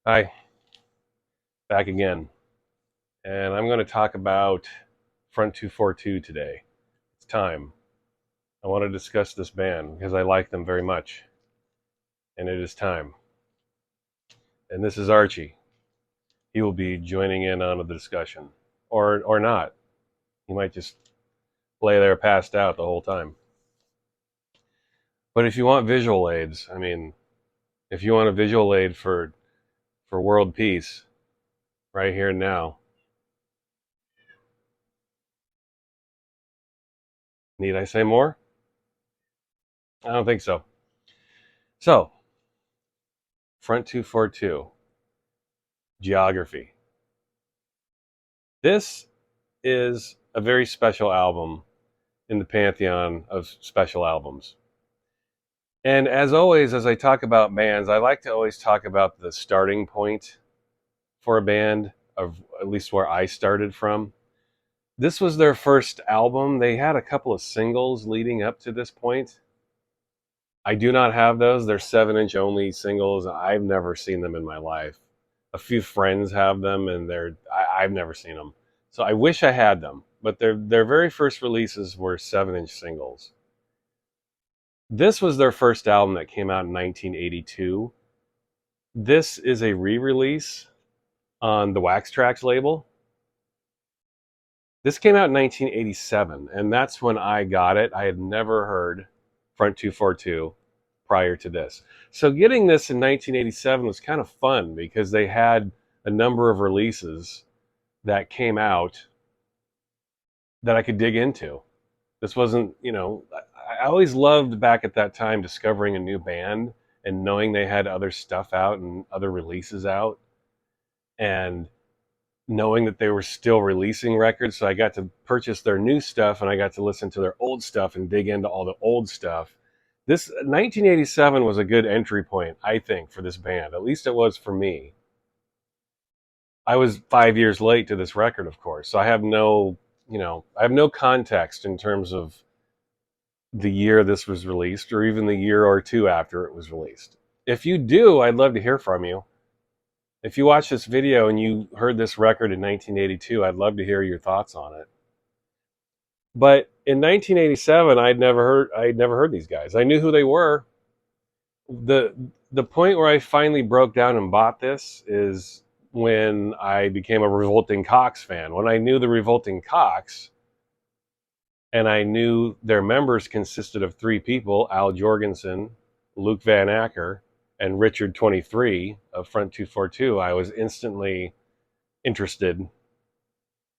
Hi, back again. And I'm going to talk about Front 242 today. It's time. I want to discuss this band because I like them very much. And it is time. And this is Archie. He will be joining in on the discussion. Or not. He might just lay there passed out the whole time. But if you want visual aids, if you want a visual aid for world peace, right here and now, need I say more? I don't think so. So, Front 242, Geography. This is a very special album in the pantheon of special albums. And as always, as I talk about bands, I like to always talk about the starting point for a band, of at least where I started from. This was their first album. They had a couple of singles leading up to this point. I do not have those. They're 7-inch only singles. I've never seen them in my life. A few friends have them, and I've never seen them. So I wish I had them, but their very first releases were 7-inch singles. This was their first album that came out in 1982. This is a re-release on the Wax Trax label. This came out in 1987, and that's when I got it. I had never heard Front 242 prior to this. So getting this in 1987 was kind of fun because they had a number of releases that came out that I could dig into. This wasn't, I always loved back at that time discovering a new band and knowing they had other stuff out and other releases out and knowing that they were still releasing records. So I got to purchase their new stuff and I got to listen to their old stuff and dig into all the old stuff. This 1987 was a good entry point, I think, for this band. At least it was for me. I was 5 years late to this record, of course, so I have no context in terms of the year this was released or even the year or two after it was released. If you do, I'd love to hear from you. If you watch this video and you heard this record in 1982, I'd love to hear your thoughts on it. But in 1987, I'd never heard these guys. I knew who they were. The point where I finally broke down and bought this is when I became a Revolting Cocks fan. When I knew the Revolting Cocks, and I knew their members consisted of three people: Al Jorgensen, Luke Van Acker, and Richard 23 of Front 242, I was instantly interested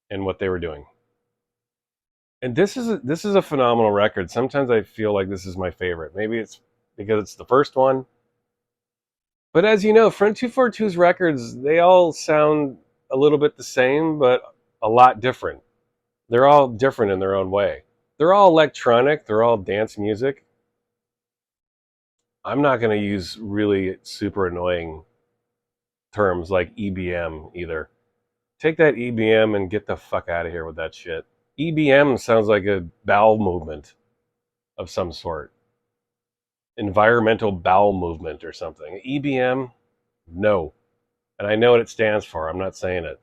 in what they were doing. And this is a phenomenal record. Sometimes I feel like this is my favorite. Maybe it's because it's the first one. But as you know, Front 242's records, they all sound a little bit the same, but a lot different. They're all different in their own way. They're all electronic, they're all dance music. I'm not going to use really super annoying terms like EBM either. Take that EBM and get the fuck out of here with that shit. EBM sounds like a bowel movement of some sort. Environmental bowel movement or something. EBM? No. And I know what it stands for. I'm not saying it.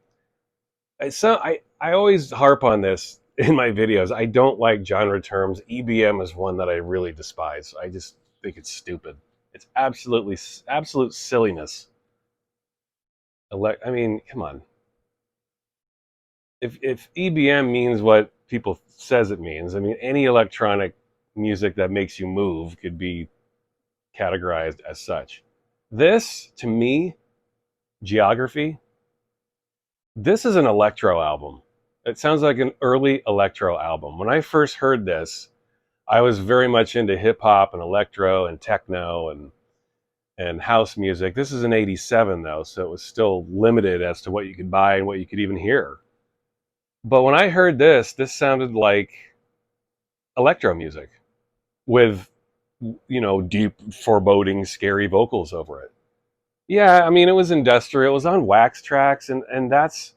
I always harp on this in my videos. I don't like genre terms. EBM is one that I really despise. I just think it's stupid. It's absolute silliness. Come on. If EBM means what people says it means, any electronic music that makes you move could be categorized as such. This, to me, Geography, this is an electro album. It sounds like an early electro album. When I first heard this, I was very much into hip hop and electro and techno and house music. This is an 87 though, so it was still limited as to what you could buy and what you could even hear. But when I heard this sounded like electro music with, deep, foreboding, scary vocals over it. Yeah, it was industrial. It was on Wax Trax, and that's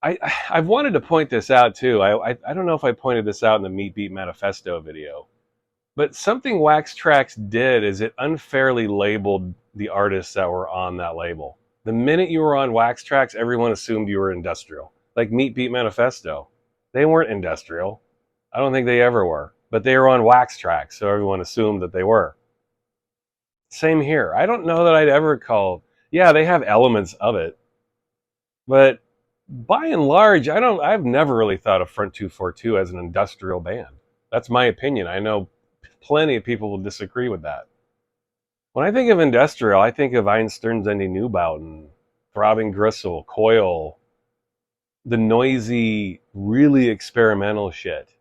I've wanted to point this out too. I don't know if I pointed this out in the Meat Beat Manifesto video, but something Wax Trax did is it unfairly labeled the artists that were on that label. The minute you were on Wax Trax, everyone assumed you were industrial. Like Meat Beat Manifesto. They weren't industrial. I don't think they ever were. But they were on Wax Trax, so everyone assumed that they were. Same here. I don't know that I'd ever call. Yeah, they have elements of it, but by and large, I've never really thought of Front 242 as an industrial band. That's my opinion. I know plenty of people will disagree with that. When I think of industrial, I think of Einstein's Ende Neubauten, Throbbing Gristle, Coil, the noisy, really experimental shit.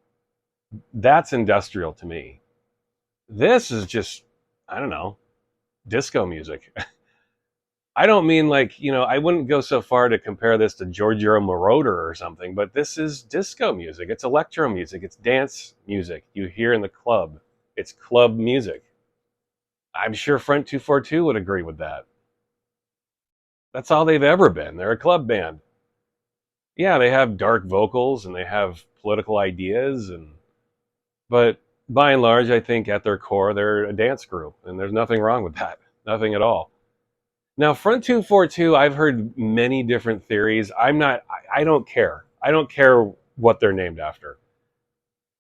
That's industrial to me. This is just, I don't know, disco music. I don't mean like, I wouldn't go so far to compare this to Giorgio Moroder or something, but this is disco music. It's electro music. It's dance music you hear in the club. It's club music. I'm sure Front 242 would agree with that. That's all they've ever been. They're a club band. Yeah, they have dark vocals and they have political ideas, but by and large, I think at their core, they're a dance group, and there's nothing wrong with that. Nothing at all. Now, Front 242, I've heard many different theories. I don't care. I don't care what they're named after.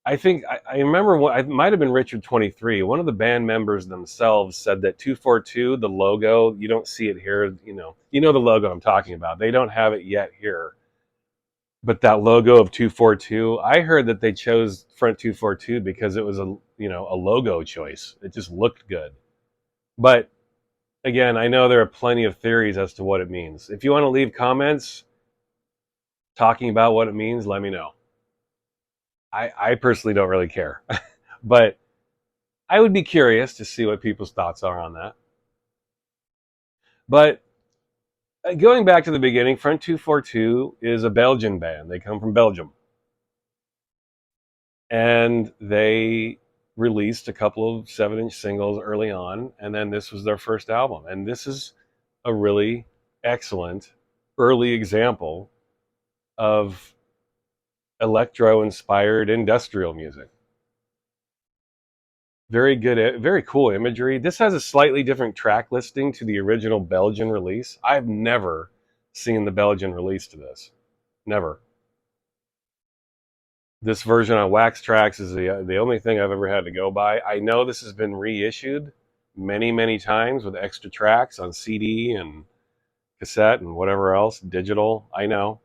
I think, I remember, it might have been Richard 23. One of the band members themselves said that 242, the logo, you don't see it here. You know the logo I'm talking about. They don't have it yet here. But that logo of 242, I heard that they chose Front 242 because it was a logo choice. It just looked good. But again, I know there are plenty of theories as to what it means. If you want to leave comments talking about what it means, let me know. I personally don't really care, but I would be curious to see what people's thoughts are on that. But going back to the beginning, Front 242 is a Belgian band. They come from Belgium. And they released a couple of 7-inch singles early on, and then this was their first album. And this is a really excellent early example of electro-inspired industrial music. Very good, very cool imagery. This has a slightly different track listing to the original Belgian release. I've never seen the Belgian release to this. Never. This version on Wax Trax is the only thing I've ever had to go by. I know this has been reissued many, many times with extra tracks on CD and cassette and whatever else, digital. I know.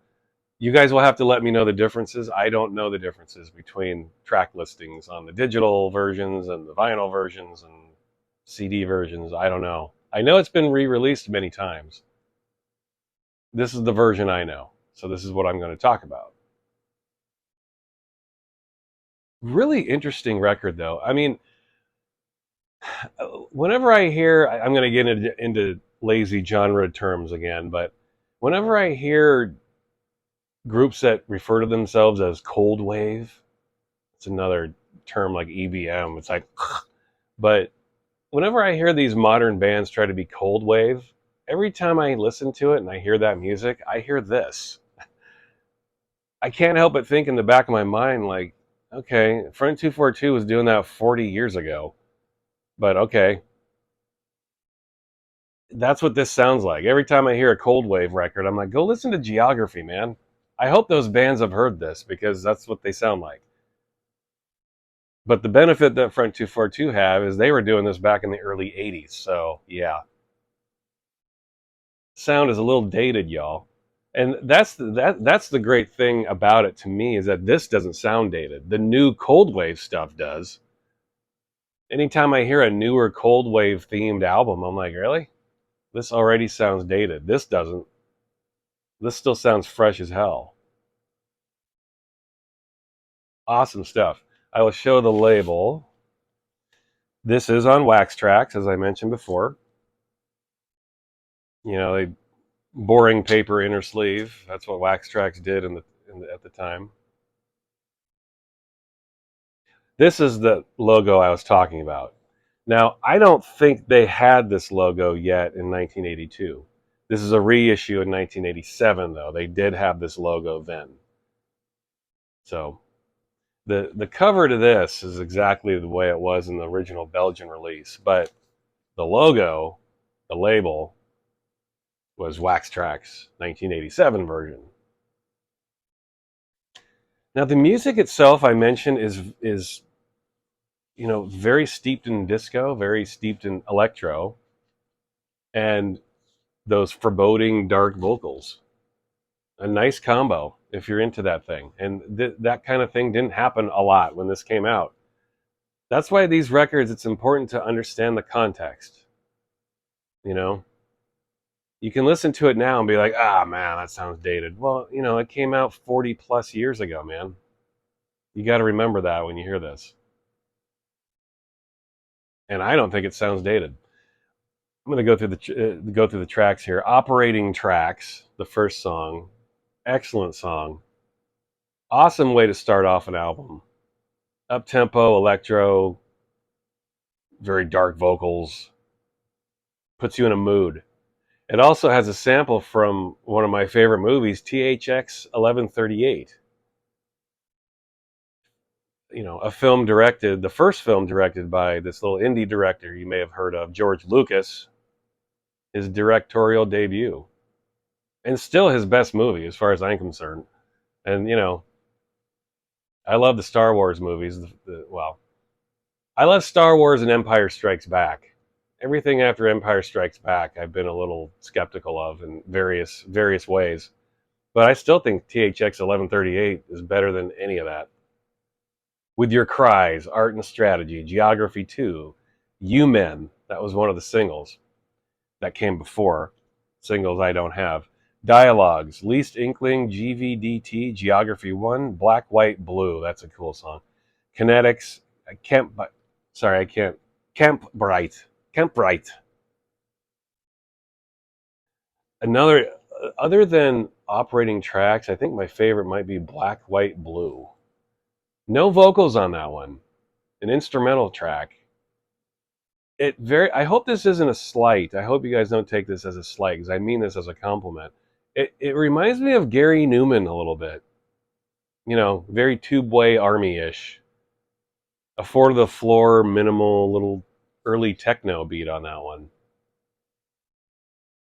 You guys will have to let me know the differences. I don't know the differences between track listings on the digital versions and the vinyl versions and CD versions. I don't know. I know it's been re-released many times. This is the version I know. So this is what I'm going to talk about. Really interesting record, though. I mean, whenever I hear, I'm going to get into lazy genre terms again, but whenever I hear groups that refer to themselves as coldwave, it's another term like EBM. It's like, but whenever I hear these modern bands try to be coldwave, every time I listen to it and I hear that music, I hear this. I can't help but think in the back of my mind, like, okay, Front 242 was doing that 40 years ago. But okay, that's what this sounds like. Every time I hear a coldwave record, I'm like, go listen to Geography, man. I hope those bands have heard this because that's what they sound like. But the benefit that Front 242 have is they were doing this back in the early 80s. So, yeah. Sound is a little dated, y'all. And that's the great thing about it to me is that this doesn't sound dated. The new coldwave stuff does. Anytime I hear a newer coldwave themed album, I'm like, really? This already sounds dated. This doesn't. This still sounds fresh as hell. Awesome stuff. I will show the label. This is on Wax Trax, as I mentioned before. They boring paper inner sleeve. That's what Wax Trax did at the time. This is the logo I was talking about. Now, I don't think they had this logo yet in 1982. This is a reissue in 1987, though. They did have this logo then. So the cover to this is exactly the way it was in the original Belgian release, but the logo The label was Wax Trax 1987 version. Now the music itself, I mentioned, is very steeped in disco, very steeped in electro, and those foreboding dark vocals. A nice combo if you're into that thing. And that kind of thing didn't happen a lot when this came out. That's why these records, it's important to understand the context. You can listen to it now and be like, man, that sounds dated. Well, it came out 40 plus years ago, man. You got to remember that when you hear this. And I don't think it sounds dated. I'm going to go through the tracks here. Operating Tracks, the first song, excellent song. Awesome way to start off an album. Up-tempo, electro, very dark vocals. Puts you in a mood. It also has a sample from one of my favorite movies, THX 1138. The first film directed by this little indie director you may have heard of, George Lucas, his directorial debut. And still his best movie as far as I'm concerned. And, I love the Star Wars movies. I love Star Wars and Empire Strikes Back. Everything after Empire Strikes Back, I've been a little skeptical of in various ways. But I still think THX 1138 is better than any of that. With Your Cries, Art and Strategy, Geography 2, You Men, that was one of the singles that came before. Singles I don't have. Dialogues, Least Inkling, GVDT, Geography 1, Black, White, Blue. That's a cool song. Kinetics, Camp Bright. Another, other than Operating Tracks, I think my favorite might be Black, White, Blue. No vocals on that one. An instrumental track. I hope this isn't a slight. I hope you guys don't take this as a slight, because I mean this as a compliment. It reminds me of Gary Newman a little bit. Very Tubeway Army-ish. A four-to-the-floor, minimal, little early techno beat on that one.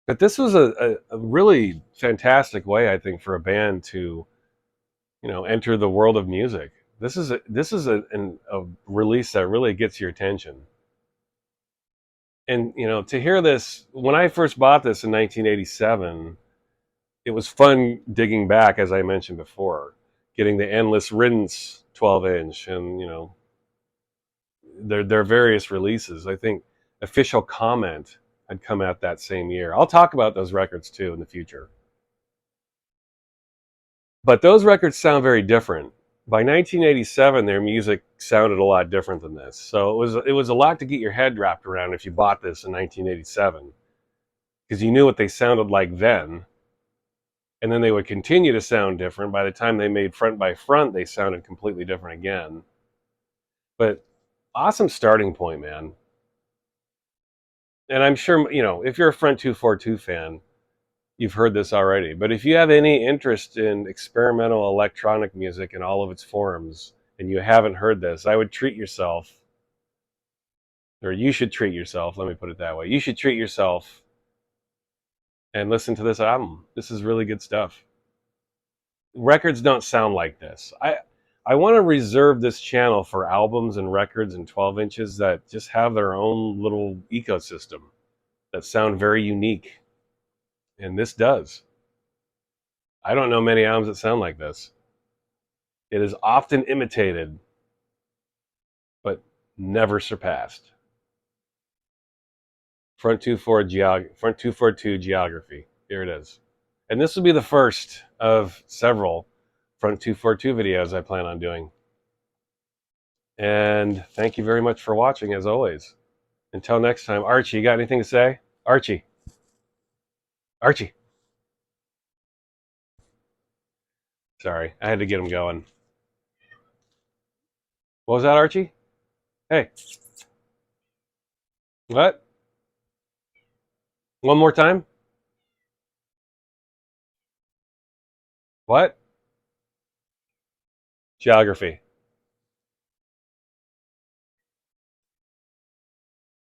But this was a really fantastic way, I think, for a band to, enter the world of music. This is a release that really gets your attention. And, to hear this, when I first bought this in 1987, it was fun digging back, as I mentioned before, getting the Endless Riddance 12-inch and, their various releases. I think Official Comment had come out that same year. I'll talk about those records, too, in the future. But those records sound very different. By 1987, their music sounded a lot different than this. So it was a lot to get your head wrapped around if you bought this in 1987, because you knew what they sounded like then, and then they would continue to sound different. By the time they made Front by Front, they sounded completely different again. But awesome starting point, man. And I'm sure, if you're a Front 242 fan, you've heard this already. But if you have any interest in experimental electronic music in all of its forms, and you haven't heard this, I would treat yourself, or you should treat yourself, let me put it that way. You should treat yourself and listen to this album. This is really good stuff. Records don't sound like this. I want to reserve this channel for albums and records and 12 inches that just have their own little ecosystem that sound very unique. And this does. I don't know many albums that sound like this. It is often imitated, but never surpassed. Front 242 Geography. Here it is. And this will be the first of several Front 242 videos I plan on doing. And thank you very much for watching, as always. Until next time. Archie, you got anything to say? Archie. Sorry, I had to get him going. What was that, Archie? Hey. What? One more time? What? Geography.